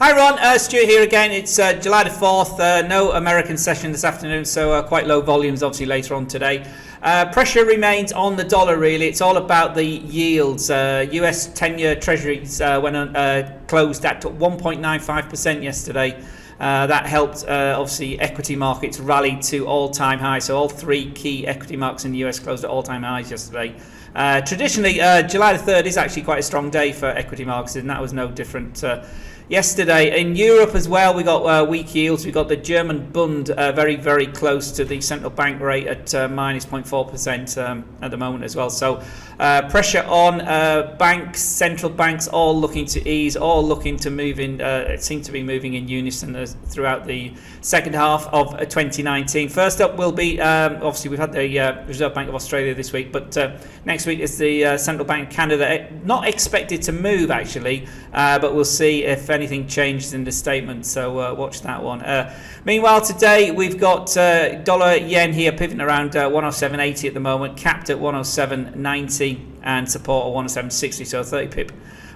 Hi Ron, Stuart here again. It's July the 4th, no American session this afternoon, so quite low volumes obviously later on today. Pressure remains on the dollar really. It's all about the yields. US 10-year treasuries closed at 1.95% yesterday. That helped obviously equity markets rally to all-time highs. So all three key equity markets in the US closed at all-time highs yesterday. Traditionally, July the 3rd is actually quite a strong day for equity markets, and that was no different yesterday. In Europe as well, we got weak yields. We got the German Bund very, very close to the central bank rate at minus 0.4% at the moment as well. So pressure on banks, central banks, all looking to ease, all looking to move in. It seems to be moving in unison throughout the second half of 2019. First up will be, obviously we've had the Reserve Bank of Australia this week, but next week is the Central Bank of Canada. Not expected to move actually, but we'll see if anything changes in the statement, so watch that one. Meanwhile, today we've got dollar yen here pivoting around 107.80 at the moment, capped at 107.90 and support at 107.60, so 30 pip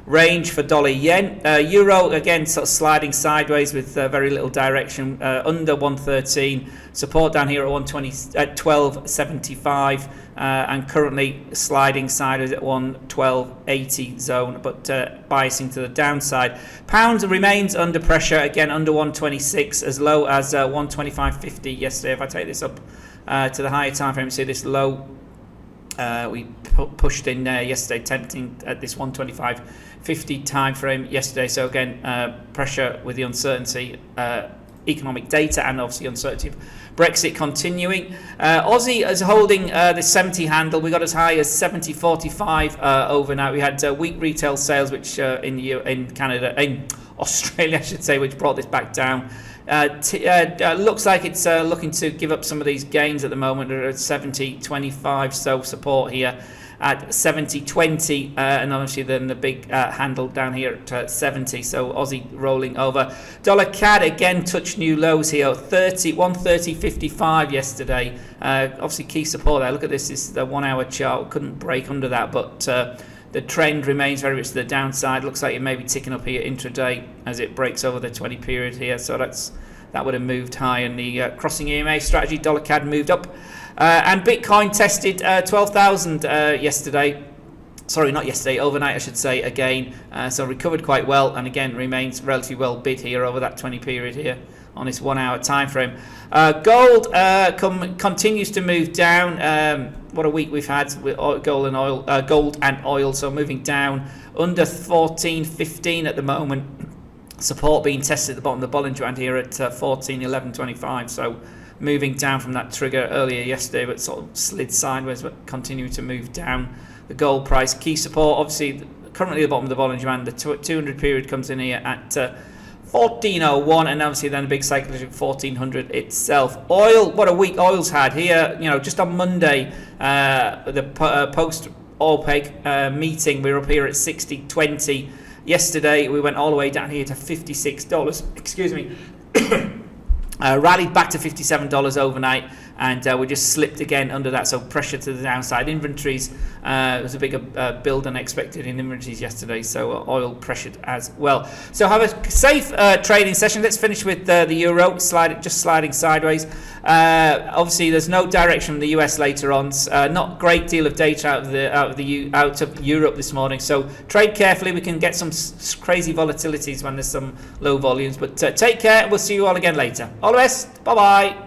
range for dollar yen. Euro again sort of sliding sideways with very little direction, under 113, support down here at 12.75, and currently sliding sideways at 112.80 zone, but biasing to the downside. Pound remains under pressure, again under 126, as low as 125.50 yesterday. If I take this up to the higher time frame, see this low we pushed in there yesterday, tempting at this 125.50 time frame yesterday. So again, pressure with the uncertainty, economic data, and obviously uncertainty of Brexit continuing. Aussie is holding the 70 handle. We got as high as 70.45 overnight. We had weak retail sales, which in Canada, in Australia, I should say, which brought this back down. Looks like it's looking to give up some of these gains at the moment. They're at 70.25, so support here at 70.20, and obviously then the big handle down here at 70, so Aussie rolling over. Dollar CAD again touched new lows here, 130.55 yesterday. Obviously key support there. Look at this is the 1 hour chart. Couldn't break under that, but the trend remains very much to the downside. Looks like it may be ticking up here intraday as it breaks over the 20 period here, so that would have moved high in the crossing EMA strategy. Dollar CAD moved up, and Bitcoin tested 12,000 yesterday. Sorry, not yesterday, overnight I should say again. So recovered quite well, and again remains relatively well bid here over that 20 period here on this 1 hour time frame. Gold continues to move down. What a week we've had with gold and oil. So moving down under 14.15 at the moment. Support being tested at the bottom of the Bollinger Band here at 14.11.25. So moving down from that trigger earlier yesterday, but sort of slid sideways, but continuing to move down. The gold price, key support, obviously currently at the bottom of the Bollinger Band. The 200 period comes in here at 14.01, and obviously then a big psychological 1400 itself. Oil, what a week oil's had here. Just on Monday, the post OPEC meeting, we were up here at 60.20. Yesterday we went all the way down here to $56. Excuse me. Rallied back to $57 overnight, and we just slipped again under that, so pressure to the downside. Inventories, there was a bigger build than expected in inventories yesterday, so oil pressured as well. So have a safe trading session. Let's finish with the euro, just sliding sideways. Obviously there's no direction from the US later on. Not great deal of data out of Europe this morning, so trade carefully. We can get some crazy volatilities when there's some low volumes, but take care. We'll see you all again later. All the best. Bye bye.